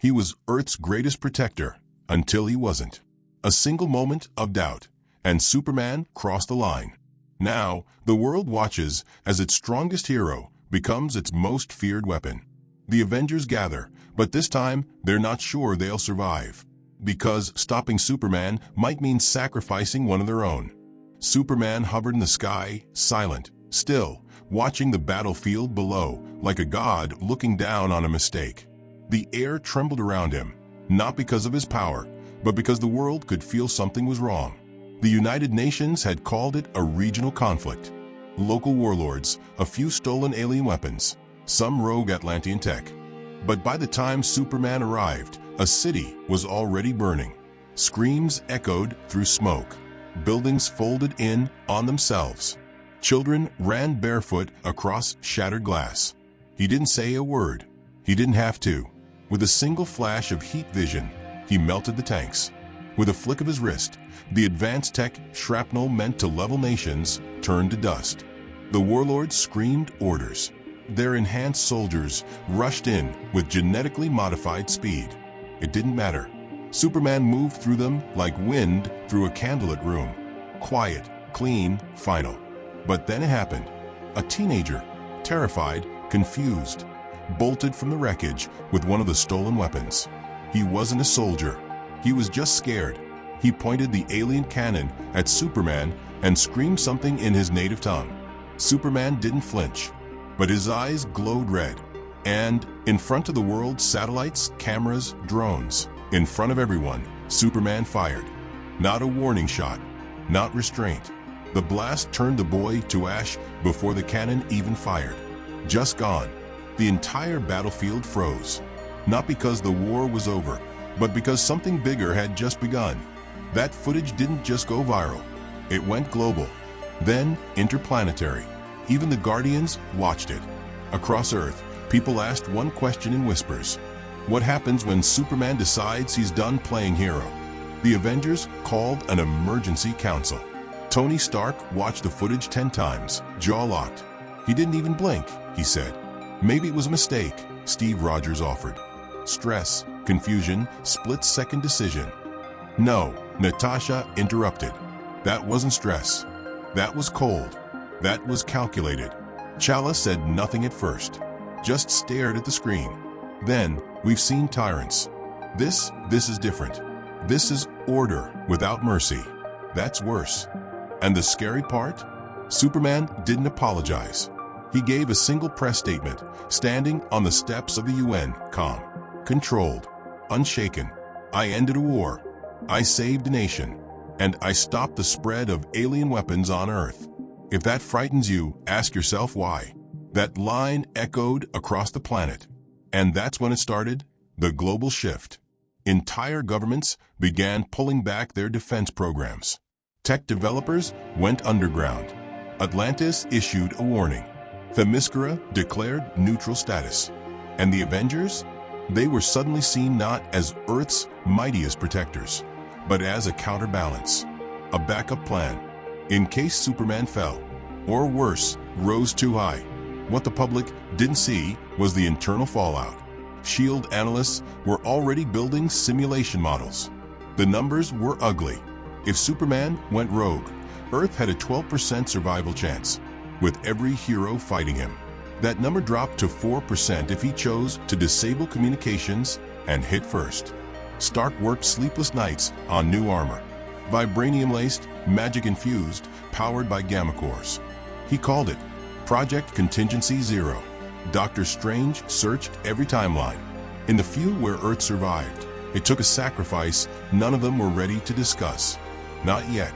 He was Earth's greatest protector until he wasn't. A single moment of doubt, and Superman crossed the line. Now, the world watches as its strongest hero becomes its most feared weapon. The Avengers gather, but this time they're not sure they'll survive. Because stopping Superman might mean sacrificing one of their own. Superman hovered in the sky, silent, still, watching the battlefield below like a god looking down on a mistake. The air trembled around him, not because of his power, but because the world could feel something was wrong. The United Nations had called it a regional conflict. Local warlords, a few stolen alien weapons, some rogue Atlantean tech. But by the time Superman arrived, a city was already burning. Screams echoed through smoke. Buildings folded in on themselves. Children ran barefoot across shattered glass. He didn't say a word. He didn't have to. With a single flash of heat vision, he melted the tanks. With a flick of his wrist, the advanced tech shrapnel meant to level nations turned to dust. The warlords screamed orders. Their enhanced soldiers rushed in with genetically modified speed. It didn't matter. Superman moved through them like wind through a candlelit room. Quiet, clean, final. But then it happened. A teenager, terrified, confused, bolted from the wreckage with one of the stolen weapons. He wasn't a soldier. He was just scared. He pointed the alien cannon at Superman and screamed something in his native tongue. Superman didn't flinch, but his eyes glowed red. And in front of the world's satellites, cameras, drones, in front of everyone, Superman fired. Not a warning shot, not restraint. The blast turned the boy to ash before the cannon even fired. Just gone. The entire battlefield froze. Not because the war was over, but because something bigger had just begun. That footage didn't just go viral. It went global, then interplanetary. Even the Guardians watched it. Across Earth, people asked one question in whispers. What happens when Superman decides he's done playing hero? The Avengers called an emergency council. Tony Stark watched the footage 10 times, jaw locked. He didn't even blink, he said. Maybe it was a mistake, Steve Rogers offered. Stress, confusion, split-second decision. No, Natasha interrupted. That wasn't stress. That was cold. That was calculated. Chala said nothing at first, just stared at the screen. Then, we've seen tyrants. This is different. This is order without mercy. That's worse. And the scary part? Superman didn't apologize. He gave a single press statement, standing on the steps of the UN, calm, controlled, unshaken. I ended a war. I saved a nation. And I stopped the spread of alien weapons on Earth. If that frightens you, ask yourself why. That line echoed across the planet. And that's when it started, the global shift. Entire governments began pulling back their defense programs. Tech developers went underground. Atlantis issued a warning. Themyscira declared neutral status. And the Avengers? They were suddenly seen not as Earth's mightiest protectors, but as a counterbalance, a backup plan, in case Superman fell, or worse, rose too high. What the public didn't see was the internal fallout. S.H.I.E.L.D. analysts were already building simulation models. The numbers were ugly. If Superman went rogue, Earth had a 12% survival chance, with every hero fighting him. That number dropped to 4% if he chose to disable communications and hit first. Stark worked sleepless nights on new armor, vibranium-laced, magic-infused, powered by gamma cores. He called it Project Contingency Zero. Doctor Strange searched every timeline. In the few where Earth survived, it took a sacrifice none of them were ready to discuss. Not yet.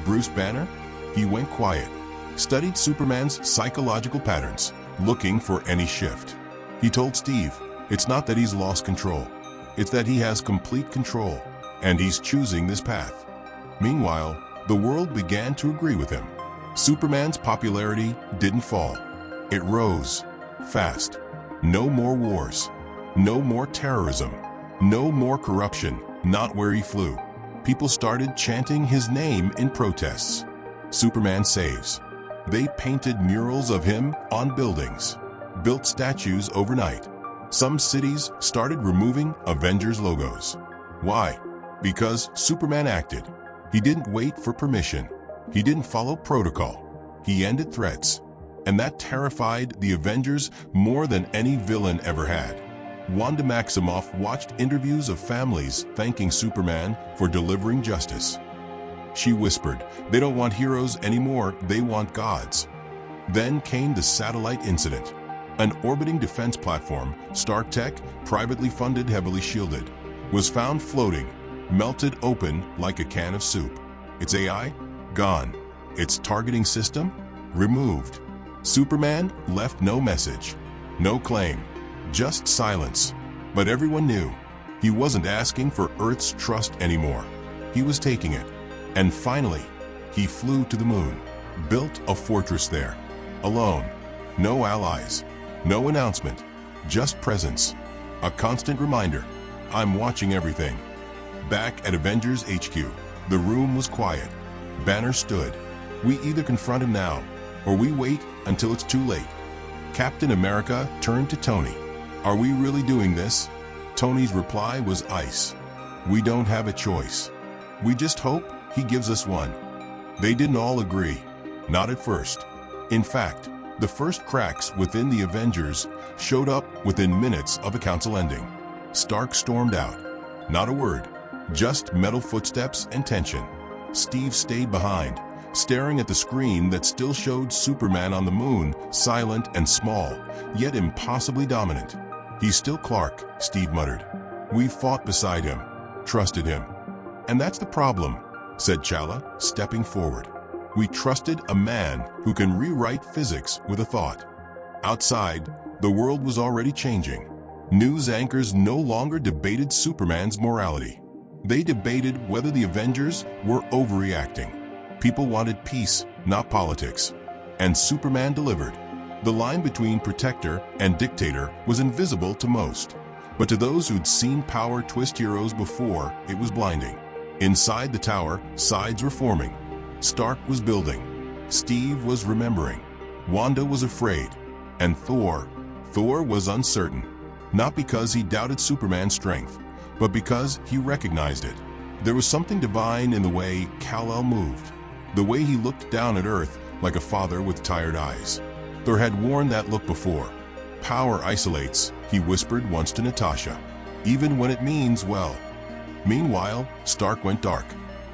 Bruce Banner? He went quiet, studied Superman's psychological patterns, looking for any shift. He told Steve, it's not that he's lost control. It's that he has complete control, and he's choosing this path. Meanwhile, the world began to agree with him. Superman's popularity didn't fall. It rose, fast. No more wars. No more terrorism. No more corruption, not where he flew. People started chanting his name in protests. Superman saves. They painted murals of him on buildings, built statues overnight. Some cities started removing Avengers logos. Why? Because Superman acted. He didn't wait for permission. He didn't follow protocol. He ended threats. And that terrified the Avengers more than any villain ever had. Wanda Maximoff watched interviews of families thanking Superman for delivering justice. She whispered, "They don't want heroes anymore, they want gods." Then came the satellite incident. An orbiting defense platform, Stark Tech, privately funded, heavily shielded, was found floating, melted open like a can of soup. Its AI? Gone. Its targeting system? Removed. Superman left no message, no claim, just silence. But everyone knew he wasn't asking for Earth's trust anymore. He was taking it. And finally, he flew to the moon, built a fortress there, alone. No allies, no announcement, just presence. A constant reminder, I'm watching everything. Back at Avengers HQ, the room was quiet. Banner stood. We either confront him now, or we wait until it's too late. Captain America turned to Tony. Are we really doing this? Tony's reply was ice. We don't have a choice. We just hope he gives us one. They didn't all agree. Not at first. In fact, the first cracks within the Avengers showed up within minutes of a council ending. Stark stormed out. Not a word, just metal footsteps and tension. Steve stayed behind, staring at the screen that still showed Superman on the moon, silent and small, yet impossibly dominant. He's still Clark, Steve muttered. We fought beside him, trusted him. And that's the problem, said Chala, stepping forward. We trusted a man who can rewrite physics with a thought. Outside, the world was already changing. News anchors no longer debated Superman's morality. They debated whether the Avengers were overreacting. People wanted peace, not politics. And Superman delivered. The line between protector and dictator was invisible to most. But to those who'd seen power twist heroes before, it was blinding. Inside the tower, sides were forming. Stark was building. Steve was remembering. Wanda was afraid. And Thor was uncertain. Not because he doubted Superman's strength, but because he recognized it. There was something divine in the way Kal-El moved. The way he looked down at Earth like a father with tired eyes. Thor had worn that look before. Power isolates, he whispered once to Natasha, even when it means well. Meanwhile, Stark went dark.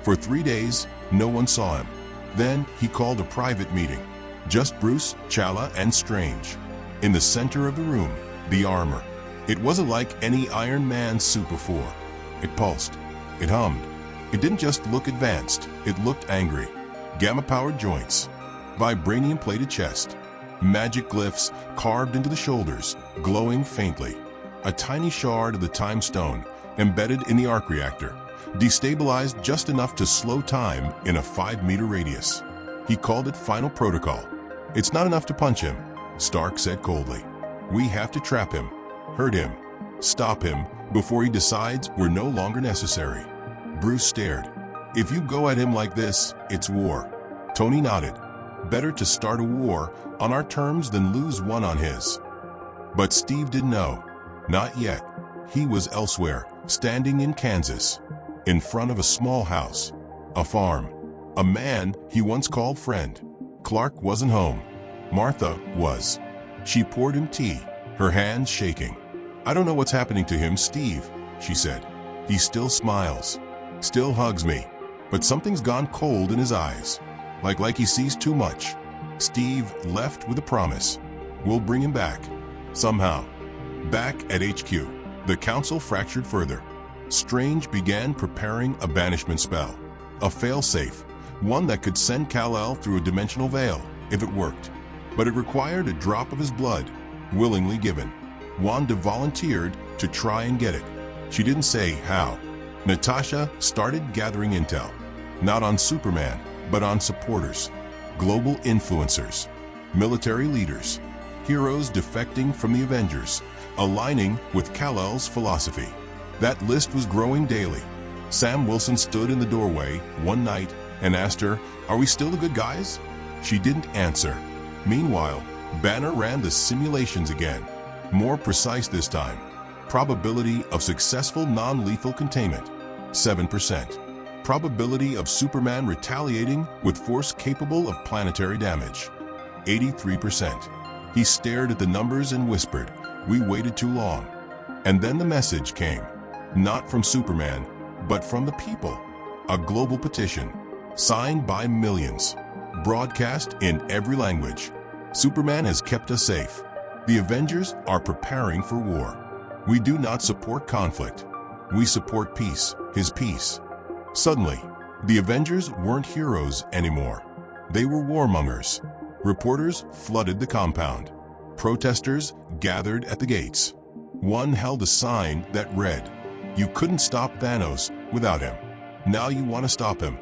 For 3 days, no one saw him. Then he called a private meeting. Just Bruce, Chala, and Strange. In the center of the room, the armor. It wasn't like any Iron Man suit before. It pulsed. It hummed. It didn't just look advanced, it looked angry. Gamma-powered joints. Vibranium-plated chest. Magic glyphs carved into the shoulders, glowing faintly. A tiny shard of the Time Stone embedded in the arc reactor, destabilized just enough to slow time in a 5-meter radius. He called it Final Protocol. It's not enough to punch him, Stark said coldly. We have to trap him, hurt him, stop him before he decides we're no longer necessary. Bruce stared. If you go at him like this, it's war. Tony nodded. Better to start a war on our terms than lose one on his. But Steve didn't know. Not yet. He was elsewhere, standing in Kansas, in front of a small house, a farm. A man he once called friend. Clark wasn't home. Martha was. She poured him tea, her hands shaking. I don't know what's happening to him, Steve, she said. He still smiles, still hugs me, but something's gone cold in his eyes, like he sees too much. Steve left with a promise. We'll bring him back, somehow. Back at HQ, the council fractured further. Strange began preparing a banishment spell, a failsafe, one that could send Kal-El through a dimensional veil, if it worked. But it required a drop of his blood, willingly given. Wanda volunteered to try and get it. She didn't say how. Natasha started gathering intel, not on Superman, but on supporters, global influencers, military leaders, heroes defecting from the Avengers, aligning with Kal-El's philosophy. That list was growing daily. Sam Wilson stood in the doorway one night and asked her, "Are we still the good guys?" She didn't answer. Meanwhile, Banner ran the simulations again. More precise this time. Probability of successful non-lethal containment, 7%. Probability of Superman retaliating with force capable of planetary damage, 83%. He stared at the numbers and whispered, "We waited too long." And then the message came, not from Superman, but from the people. A global petition, signed by millions, broadcast in every language. Superman has kept us safe. The Avengers are preparing for war. We do not support conflict. We support peace, his peace. Suddenly, the Avengers weren't heroes anymore. They were warmongers. Reporters flooded the compound. Protesters gathered at the gates. One held a sign that read, "You couldn't stop Thanos without him. Now you want to stop him."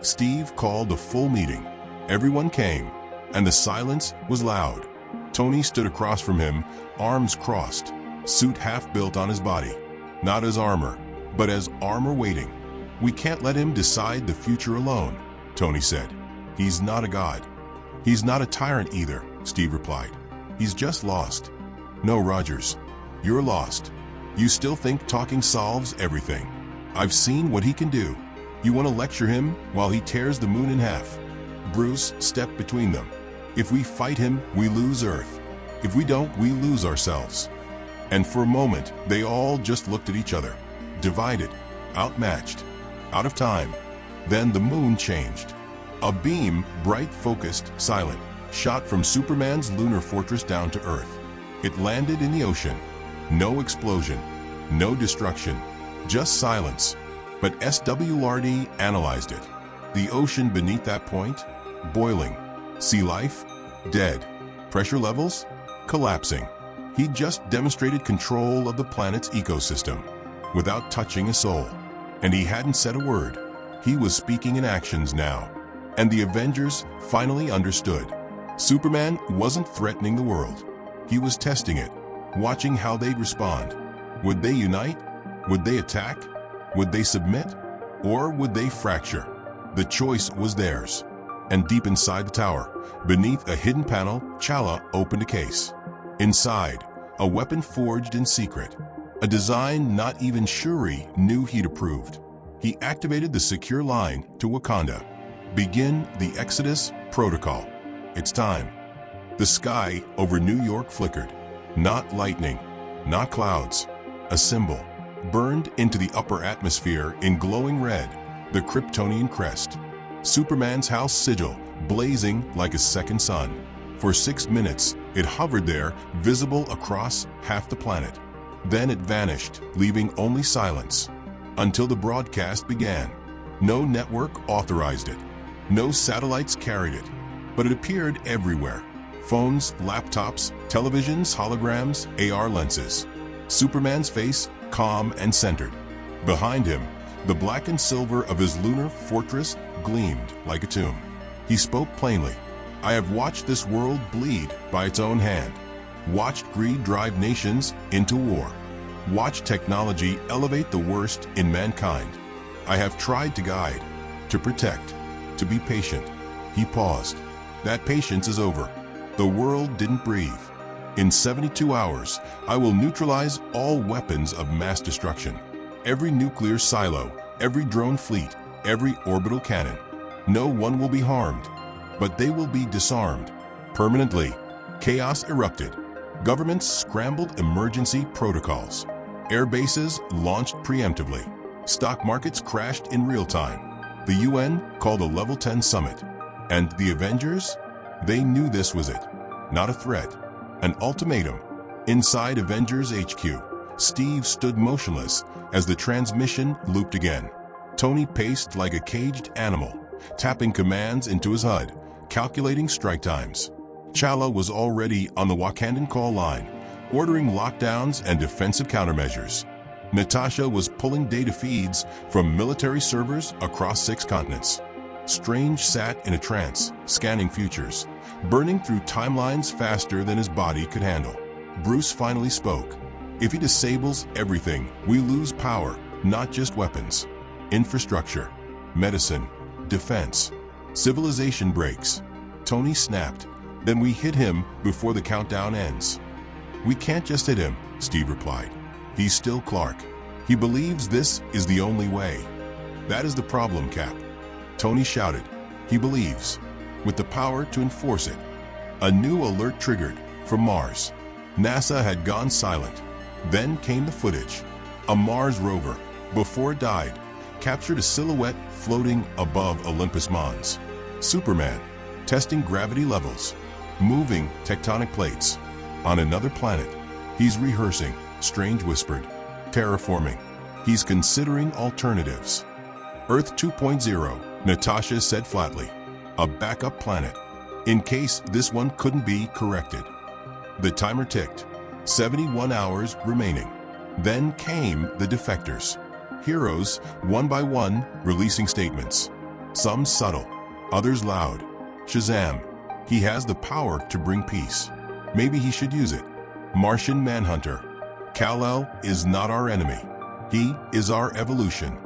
Steve called a full meeting. Everyone came, and the silence was loud. Tony stood across from him, arms crossed, suit half built on his body. Not as armor, but as armor waiting. "We can't let him decide the future alone," Tony said. "He's not a god. He's not a tyrant either," Steve replied. "He's just lost." "No, Rogers. You're lost. You still think talking solves everything. I've seen what he can do. You want to lecture him while he tears the moon in half." Bruce stepped between them. "If we fight him, we lose Earth. If we don't, we lose ourselves." And for a moment, they all just looked at each other, divided, outmatched, out of time. Then the moon changed. A beam, bright, focused, silent, shot from Superman's lunar fortress down to Earth. It landed in the ocean. No explosion, no destruction, just silence. But SWRD analyzed it. The ocean beneath that point, boiling. Sea life, dead. Pressure levels, collapsing. He just demonstrated control of the planet's ecosystem without touching a soul. And he hadn't said a word. He was speaking in actions now. And the Avengers finally understood. Superman wasn't threatening the world. He was testing it, watching how they'd respond. Would they unite? Would they attack? Would they submit? Or would they fracture? The choice was theirs. And deep inside the tower, beneath a hidden panel, Chala opened a case. Inside, a weapon forged in secret. A design not even Shuri knew he'd approved. He activated the secure line to Wakanda. "Begin the Exodus Protocol. It's time." The sky over New York flickered. Not lightning, not clouds. A symbol, burned into the upper atmosphere in glowing red, the Kryptonian crest. Superman's house sigil, blazing like a second sun. For 6 minutes, it hovered there, visible across half the planet. Then it vanished, leaving only silence. Until the broadcast began. No network authorized it. No satellites carried it. But it appeared everywhere. Phones, laptops, televisions, holograms, AR lenses. Superman's face, calm and centered. Behind him, the black and silver of his lunar fortress gleamed like a tomb. He spoke plainly. "I have watched this world bleed by its own hand. Watched greed drive nations into war. Watched technology elevate the worst in mankind. I have tried to guide, to protect, to be patient." He paused. "That patience is over. The world didn't breathe. In 72 hours, I will neutralize all weapons of mass destruction. Every nuclear silo, every drone fleet, every orbital cannon. No one will be harmed, but they will be disarmed. Permanently." Chaos erupted. Governments scrambled emergency protocols. Air bases launched preemptively. Stock markets crashed in real time. The UN called a Level 10 summit. And the Avengers? They knew this was it. Not a threat. An ultimatum. Inside Avengers HQ, Steve stood motionless as the transmission looped again. Tony paced like a caged animal, tapping commands into his HUD, calculating strike times. Chala was already on the Wakandan call line, ordering lockdowns and defensive countermeasures. Natasha was pulling data feeds from military servers across 6 continents. Strange sat in a trance, scanning futures, burning through timelines faster than his body could handle. Bruce finally spoke. "If he disables everything, we lose power, not just weapons. Infrastructure, medicine, defense. Civilization breaks." Tony snapped. "Then we hit him before the countdown ends." "We can't just hit him," Steve replied. "He's still Clark. He believes this is the only way." "That is the problem, Cap," Tony shouted. "He believes, with the power to enforce it." A new alert triggered from Mars. NASA had gone silent. Then came the footage. A Mars rover, before it died, captured a silhouette floating above Olympus Mons. Superman, testing gravity levels, moving tectonic plates. On another planet, he's rehearsing, Strange whispered. Terraforming. He's considering alternatives. Earth 2.0, Natasha said flatly. A backup planet, in case this one couldn't be corrected. The timer ticked. 71 hours remaining. Then came the defectors. Heroes, one by one, releasing statements. Some subtle, others loud. Shazam. He has the power to bring peace. Maybe he should use it. Martian Manhunter. Kal-El is not our enemy. He is our evolution.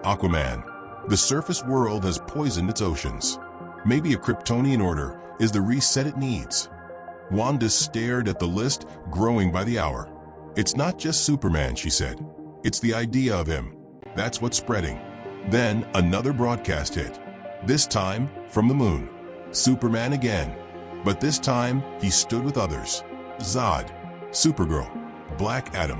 Aquaman. The surface world has poisoned its oceans. Maybe a Kryptonian order is the reset it needs. Wanda stared at the list growing by the hour. It's not just Superman, she said. It's the idea of him. That's what's spreading. Then another broadcast hit. This time from the moon. Superman again. But this time he stood with others. Zod. Supergirl. Black Adam.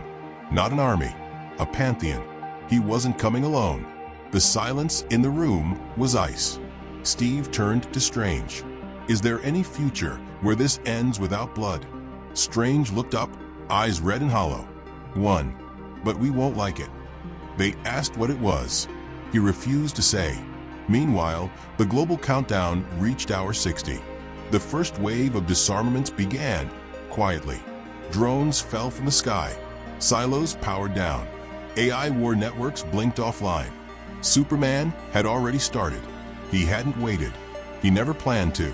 Not an army. A pantheon. He wasn't coming alone. The silence in the room was ice. Steve turned to Strange. Is there any future where this ends without blood? Strange looked up, eyes red and hollow. One. But we won't like it. They asked what it was. He refused to say. Meanwhile, the global countdown reached hour 60. The first wave of disarmaments began, quietly. Drones fell from the sky. Silos powered down. AI war networks blinked offline. Superman had already started. He hadn't waited. He never planned to.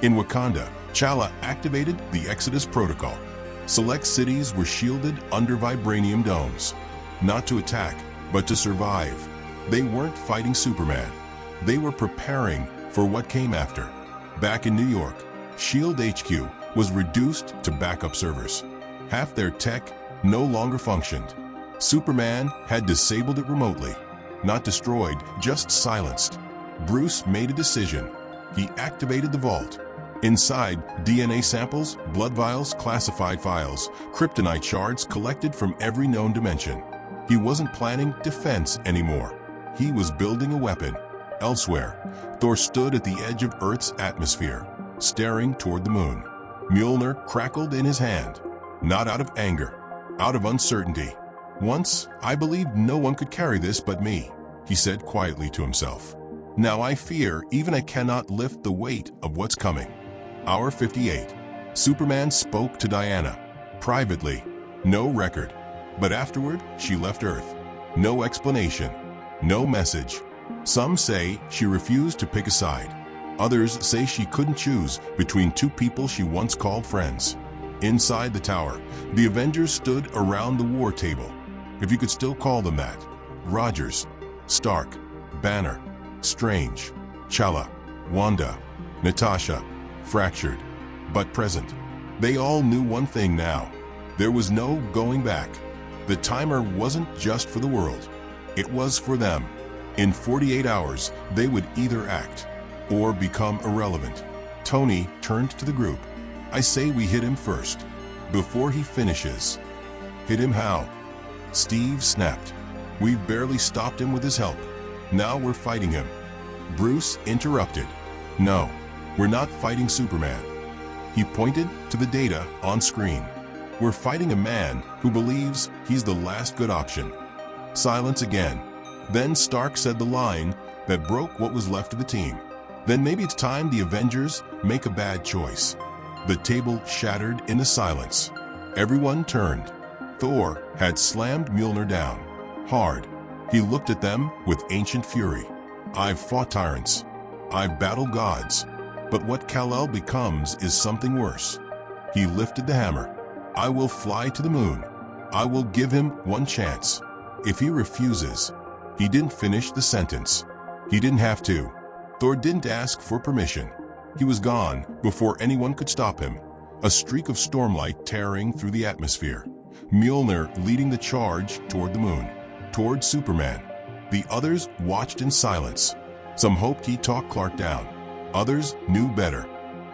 In Wakanda, T'Challa activated the Exodus Protocol. Select cities were shielded under vibranium domes. Not to attack, but to survive. They weren't fighting Superman. They were preparing for what came after. Back in New York, SHIELD HQ was reduced to backup servers. Half their tech no longer functioned. Superman had disabled it remotely. Not destroyed, just silenced. Bruce made a decision. He activated the vault. Inside, DNA samples, blood vials, classified files, kryptonite shards collected from every known dimension. He wasn't planning defense anymore. He was building a weapon. Elsewhere, Thor stood at the edge of Earth's atmosphere, staring toward the moon. Mjolnir crackled in his hand. Not out of anger, out of uncertainty. Once, I believed no one could carry this but me, he said quietly to himself. Now I fear even I cannot lift the weight of what's coming. Hour 58. Superman spoke to Diana. Privately. No record. But afterward, she left Earth. No explanation. No message. Some say she refused to pick a side. Others say she couldn't choose between two people she once called friends. Inside the tower, the Avengers stood around the war table. If you could still call them that. Rogers, Stark, Banner, Strange, T'Challa, Wanda, Natasha, fractured, but present. They all knew one thing now. There was no going back. The timer wasn't just for the world. It was for them. In 48 hours, they would either act or become irrelevant. Tony turned to the group. I say we hit him first, before he finishes. Hit him how? Steve snapped. We've barely stopped him with his help. Now we're fighting him. Bruce interrupted. No, we're not fighting Superman. He pointed to the data on screen. We're fighting a man who believes he's the last good option. Silence again. Then Stark said the line that broke what was left of the team. Then maybe it's time the Avengers make a bad choice. The table shattered in the silence. Everyone turned. Thor had slammed Mjolnir down. Hard. He looked at them with ancient fury. I've fought tyrants. I've battled gods. But what Kal-El becomes is something worse. He lifted the hammer. I will fly to the moon. I will give him one chance. If he refuses, he didn't finish the sentence. He didn't have to. Thor didn't ask for permission. He was gone before anyone could stop him. a streak of stormlight tearing through the atmosphere. Mjolnir leading the charge toward the moon, toward Superman. The others watched in silence. Some hoped he'd talk Clark down. Others knew better.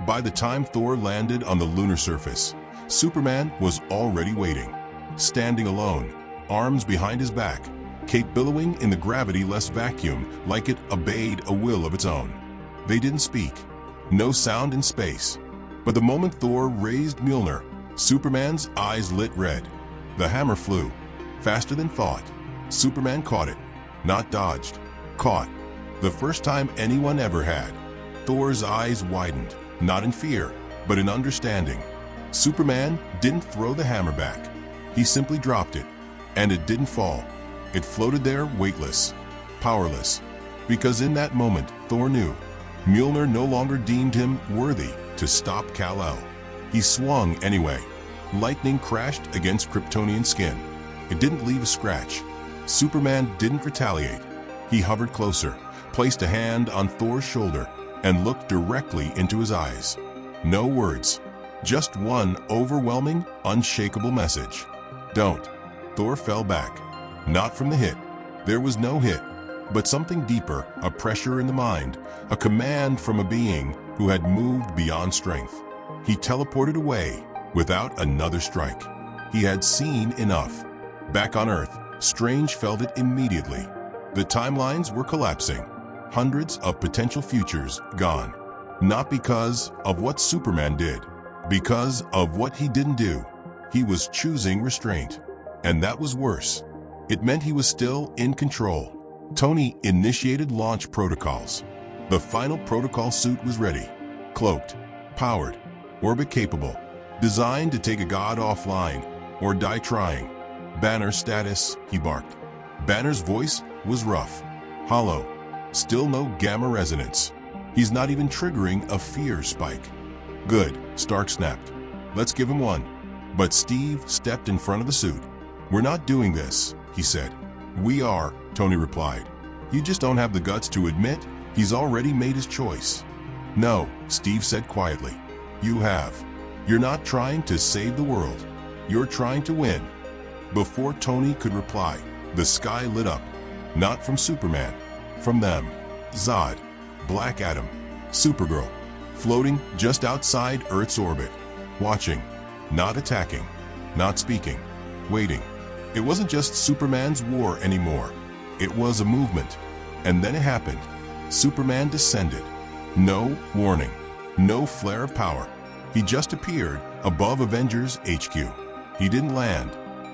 By the time Thor landed on the lunar surface, Superman was already waiting, standing alone, arms behind his back, cape billowing in the gravity-less vacuum like it obeyed a will of its own. They didn't speak. No sound in space. But the moment Thor raised Mjolnir, Superman's eyes lit red. The hammer flew, faster than thought. Superman caught it, not dodged, caught. The first time anyone ever had. Thor's eyes widened, not in fear, but in understanding. Superman didn't throw the hammer back. He simply dropped it, and it didn't fall. It floated there weightless, powerless, because in that moment, Thor knew Mjolnir no longer deemed him worthy to stop Kal-El. He swung anyway. Lightning crashed against Kryptonian skin. It didn't leave a scratch. Superman didn't retaliate. He hovered closer, placed a hand on Thor's shoulder, and looked directly into his eyes. No words, just one overwhelming, unshakable message. Don't. Thor fell back. Not from the hit. There was no hit, but something deeper, a pressure in the mind, a command from a being who had moved beyond strength. He teleported away without another strike. He had seen enough. Back on Earth, Strange felt it immediately. The timelines were collapsing. Hundreds of potential futures gone. Not because of what Superman did, because of what he didn't do. He was choosing restraint. And that was worse. It meant he was still in control. Tony initiated launch protocols. The final protocol suit was ready. Cloaked, powered, orbit capable, designed to take a god offline or die trying. Banner status, he barked. Banner's voice was rough, hollow, still no gamma resonance. He's not even triggering a fear spike. Good, Stark snapped. Let's give him one. But Steve stepped in front of the suit. We're not doing this, he said. We are, Tony replied. You just don't have the guts to admit he's already made his choice. No, Steve said quietly. You have. You're not trying to save the world. You're trying to win. Before Tony could reply, the sky lit up. Not from Superman, from them. Zod, Black Adam, Supergirl, floating just outside Earth's orbit. Watching, not attacking, not speaking, waiting. It wasn't just Superman's war anymore. It was a movement. And then it happened. Superman descended. No warning. No flare of power. He just appeared above Avengers HQ. He didn't land.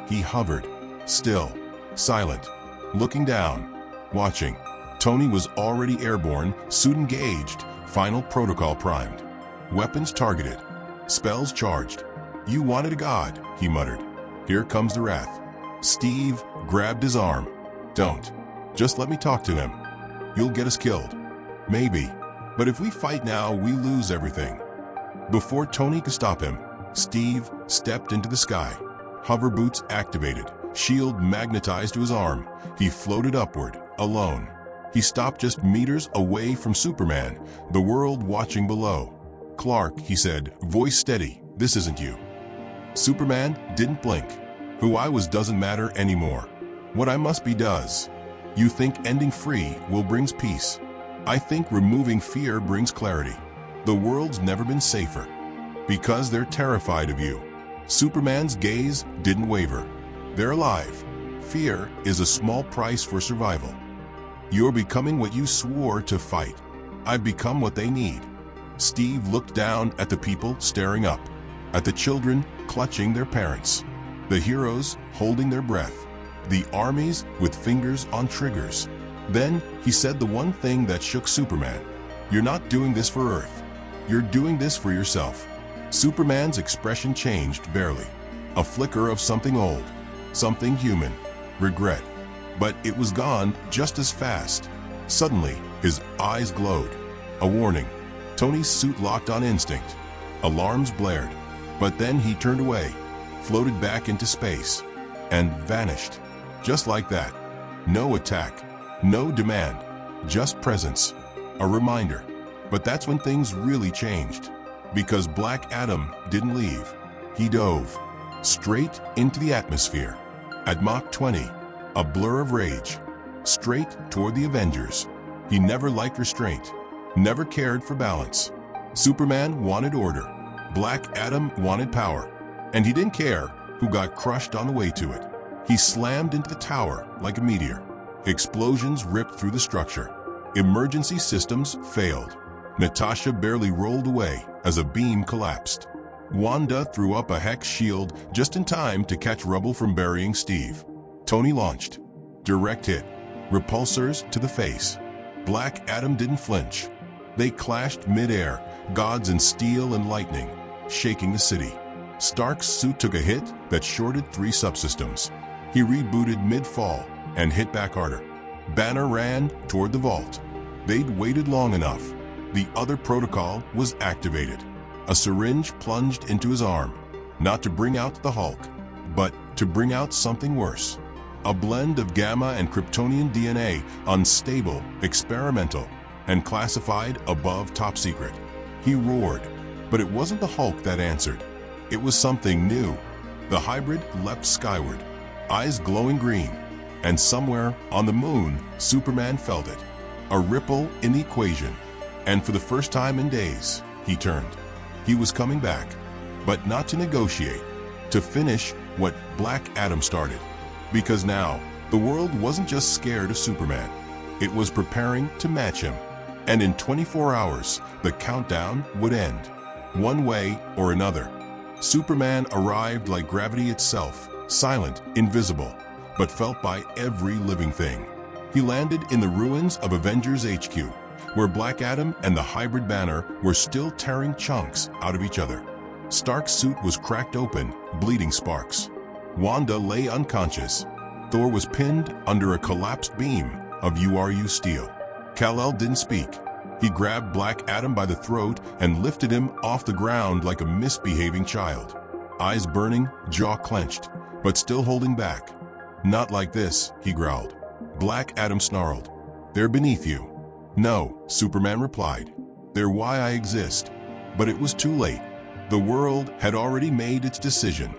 He hovered. Still. Silent. Looking down. Watching. Tony was already airborne, suit engaged, final protocol primed. Weapons targeted. Spells charged. You wanted a god, he muttered. Here comes the wrath. Steve grabbed his arm. Don't. Just let me talk to him. You'll get us killed. Maybe. But if we fight now, we lose everything. Before Tony could stop him, Steve stepped into the sky. Hover boots activated, shield magnetized to his arm. He floated upward, alone. He stopped just meters away from Superman, the world watching below. Clark, he said, voice steady, this isn't you. Superman didn't blink. Who I was doesn't matter anymore. What I must be does. You think ending free will brings peace. I think removing fear brings clarity. The world's never been safer. Because they're terrified of you. Superman's gaze didn't waver. They're alive. Fear is a small price for survival. You're becoming what you swore to fight. I've become what they need. Steve looked down at the people staring up. At the children clutching their parents. The heroes holding their breath. The armies with fingers on triggers. Then he said the one thing that shook Superman. You're not doing this for Earth. You're doing this for yourself. Superman's expression changed barely. A flicker of something old. Something human. Regret. But it was gone just as fast. Suddenly, his eyes glowed. A warning. Tony's suit locked on instinct. Alarms blared. But then he turned away, floated back into space, and vanished. Just like that. No attack. No demand. Just presence. A reminder. But that's when things really changed. Because Black Adam didn't leave. He dove straight into the atmosphere. At Mach 20, a blur of rage, straight toward the Avengers. He never liked restraint, never cared for balance. Superman wanted order. Black Adam wanted power. And he didn't care who got crushed on the way to it. He slammed into the tower like a meteor. Explosions ripped through the structure. Emergency systems failed. Natasha barely rolled away as a beam collapsed. Wanda threw up a hex shield just in time to catch rubble from burying Steve. Tony launched. Direct hit. Repulsors to the face. Black Adam didn't flinch. They clashed mid-air, gods in steel and lightning, shaking the city. Stark's suit took a hit that shorted 3 subsystems. He rebooted mid-fall and hit back harder. Banner ran toward the vault. They'd waited long enough. The other protocol was activated. A syringe plunged into his arm, not to bring out the Hulk, but to bring out something worse. A blend of Gamma and Kryptonian DNA, unstable, experimental, and classified above top secret. He roared, but it wasn't the Hulk that answered. It was something new. The hybrid leapt skyward, eyes glowing green, and somewhere on the moon, Superman felt it. A ripple in the equation, and for the first time in days, he turned. He was coming back, but not to negotiate, to finish what Black Adam started. Because now, the world wasn't just scared of Superman. It was preparing to match him. And in 24 hours, the countdown would end. One way or another. Superman arrived like gravity itself, silent, invisible, but felt by every living thing. He landed in the ruins of Avengers HQ, where Black Adam and the hybrid Banner were still tearing chunks out of each other. Stark's suit was cracked open, bleeding sparks. Wanda lay unconscious. Thor was pinned under a collapsed beam of URU steel. Kal-El didn't speak. He grabbed Black Adam by the throat and lifted him off the ground like a misbehaving child. Eyes burning, jaw clenched, but still holding back. "Not like this," he growled. Black Adam snarled. "They're beneath you." "No," Superman replied. "They're why I exist." But it was too late. The world had already made its decision,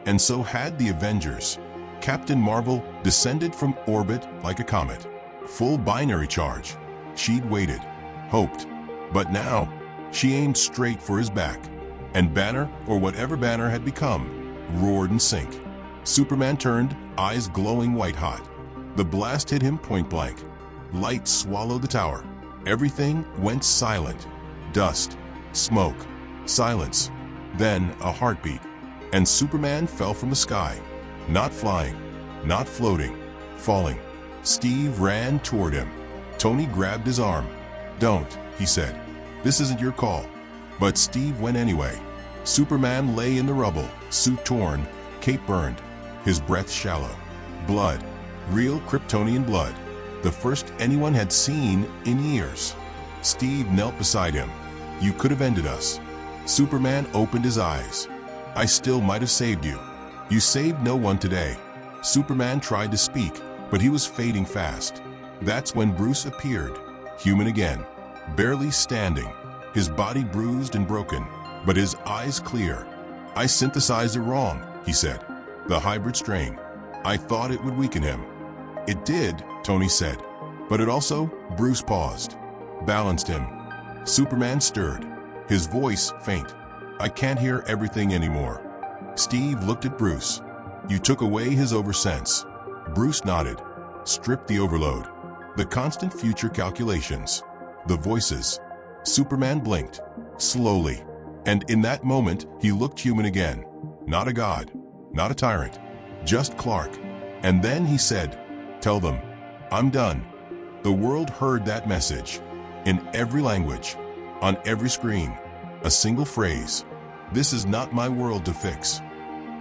and so had the Avengers. Captain Marvel descended from orbit like a comet. Full binary charge. She'd waited, hoped, but now she aimed straight for his back. And Banner, or whatever Banner had become, roared in sync. Superman turned, eyes glowing white-hot. The blast hit him point blank. Light swallowed the tower. Everything went silent. Dust, smoke, silence. Then a heartbeat. And Superman fell from the sky. Not flying, not floating, falling. Steve ran toward him. Tony grabbed his arm. "Don't," he said. "This isn't your call." But Steve went anyway. Superman lay in the rubble, suit torn, cape burned, his breath shallow. Blood. Real Kryptonian blood. The first anyone had seen in years. Steve knelt beside him. "You could have ended us." Superman opened his eyes. "I still might have saved you." "You saved no one today." Superman tried to speak, but he was fading fast. That's when Bruce appeared, human again, barely standing, his body bruised and broken, but his eyes clear. "I synthesized it wrong," he said. "The hybrid strain. I thought it would weaken him." "It did," Tony said. "But it also," Bruce paused, "balanced him." Superman stirred, his voice faint. "I can't hear everything anymore." Steve looked at Bruce. "You took away his oversense." Bruce nodded. "Stripped the overload. The constant future calculations. The voices." Superman blinked, slowly. And in that moment, he looked human again. Not a god, not a tyrant, just Clark. And then he said, "Tell them, I'm done." The world heard that message. In every language, on every screen, a single phrase. "This is not my world to fix."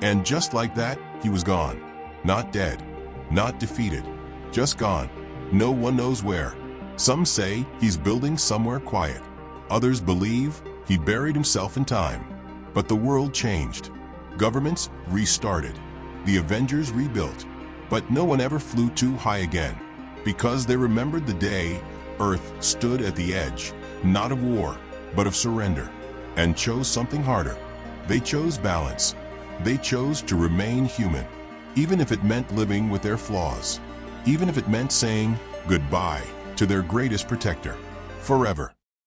And just like that, he was gone. Not dead, not defeated, just gone. No one knows where. Some say he's building somewhere quiet. Others believe he buried himself in time. But the world changed. Governments restarted. The Avengers rebuilt. But no one ever flew too high again, because they remembered the day Earth stood at the edge, not of war, but of surrender. and chose something harder. They chose balance. They chose to remain human, even if it meant living with their flaws, even if it meant saying goodbye to their greatest protector forever.